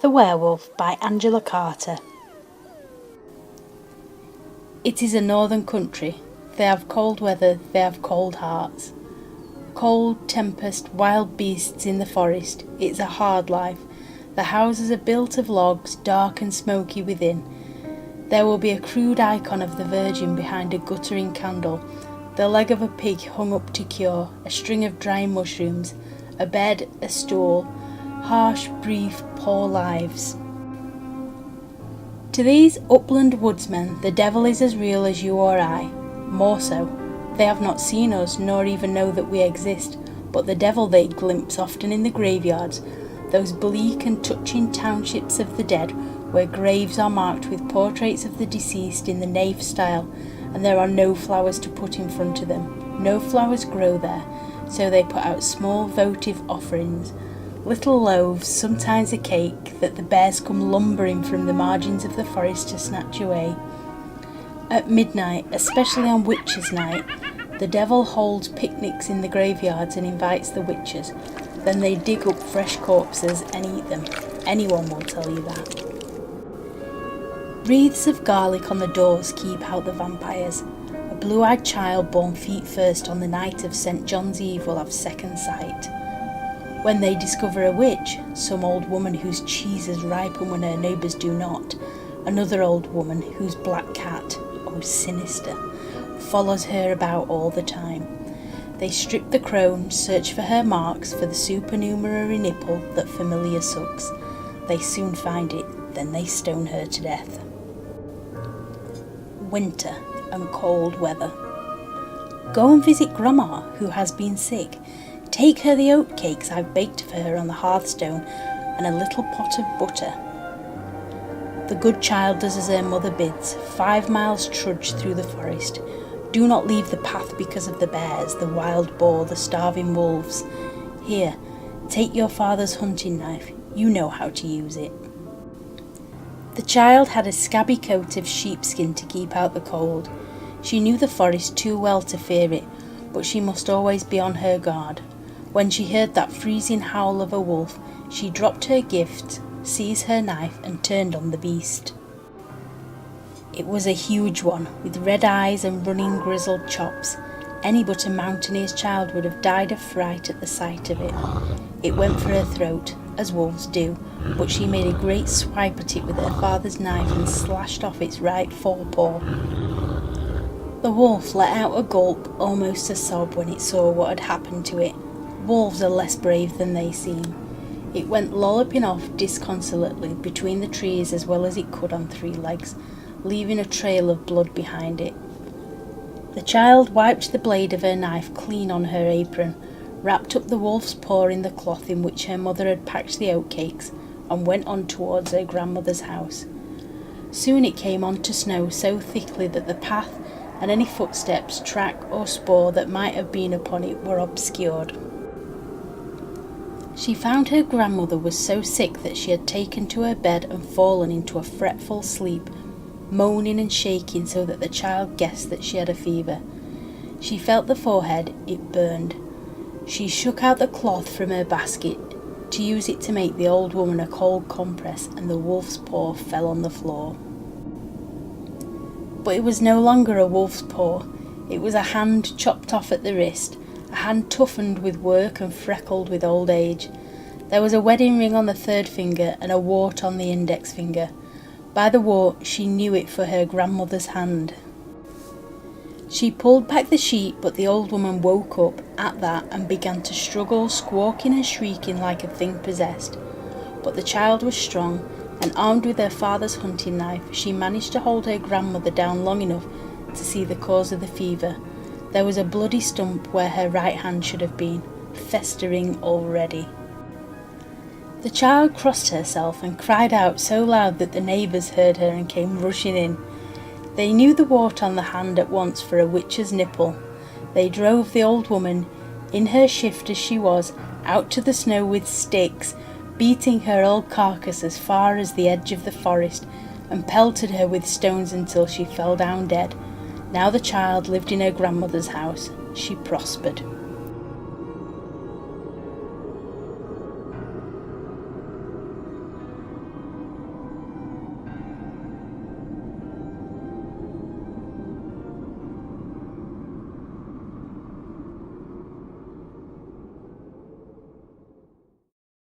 The Werewolf by Angela Carter. It is a northern country. They have cold weather, they have cold hearts. Cold, tempest, wild beasts in the forest. It's a hard life. The houses are built of logs, dark and smoky within. There will be a crude icon of the Virgin behind a guttering candle, the leg of a pig hung up to cure, a string of dry mushrooms, a bed, a stool, harsh, brief, poor lives. To these upland woodsmen, the devil is as real as you or I, more so. They have not seen us, nor even know that we exist, but the devil they glimpse often in the graveyards, those bleak and touching townships of the dead, where graves are marked with portraits of the deceased in the nave style, and there are no flowers to put in front of them. No flowers grow there, so they put out small votive offerings, little loaves, sometimes a cake, that the bears come lumbering from the margins of the forest to snatch away. At midnight, especially on Witches' Night, the devil holds picnics in the graveyards and invites the witches. Then they dig up fresh corpses and eat them. Anyone will tell you that. Wreaths of garlic on the doors keep out the vampires. A blue-eyed child born feet first on the night of St. John's Eve will have second sight. When they discover a witch, some old woman whose cheeses ripen when her neighbours do not, another old woman whose black cat, oh sinister, follows her about all the time. They strip the crone, search for her marks, for the supernumerary nipple that familiar sucks. They soon find it, then they stone her to death. Winter and cold weather. Go and visit Grandma, who has been sick. Take her the oat cakes I've baked for her on the hearthstone, and a little pot of butter. The good child does as her mother bids. 5 miles trudge through the forest. Do not leave the path because of the bears, the wild boar, the starving wolves. Here, take your father's hunting knife. You know how to use it. The child had a scabby coat of sheepskin to keep out the cold. She knew the forest too well to fear it, but she must always be on her guard. When she heard that freezing howl of a wolf, she dropped her gift, seized her knife, and turned on the beast. It was a huge one, with red eyes and running grizzled chops. Any but a mountaineer's child would have died of fright at the sight of it. It went for her throat, as wolves do, but she made a great swipe at it with her father's knife and slashed off its right forepaw. The wolf let out a gulp, almost a sob, when it saw what had happened to it. Wolves are less brave than they seem. It went lolloping off disconsolately between the trees as well as it could on 3 legs, leaving a trail of blood behind it. The child wiped the blade of her knife clean on her apron, wrapped up the wolf's paw in the cloth in which her mother had packed the oatcakes, and went on towards her grandmother's house. Soon it came on to snow so thickly that the path and any footsteps, track or spoor that might have been upon it were obscured. She found her grandmother was so sick that she had taken to her bed and fallen into a fretful sleep, moaning and shaking so that the child guessed that she had a fever. She felt the forehead, it burned. She shook out the cloth from her basket to use it to make the old woman a cold compress, and the wolf's paw fell on the floor. But it was no longer a wolf's paw. It was a hand chopped off at the wrist, a hand toughened with work and freckled with old age. There was a wedding ring on the 3rd finger and a wart on the index finger. By the wart she knew it for her grandmother's hand. She pulled back the sheet, but the old woman woke up at that and began to struggle, squawking and shrieking like a thing possessed. But the child was strong, and armed with her father's hunting knife, she managed to hold her grandmother down long enough to see the cause of the fever. There was a bloody stump where her right hand should have been, festering already. The child crossed herself and cried out so loud that the neighbours heard her and came rushing in. They knew the wart on the hand at once for a witch's nipple. They drove the old woman, in her shift as she was, out to the snow with sticks, beating her old carcass as far as the edge of the forest, and pelted her with stones until she fell down dead. Now the child lived in her grandmother's house. She prospered.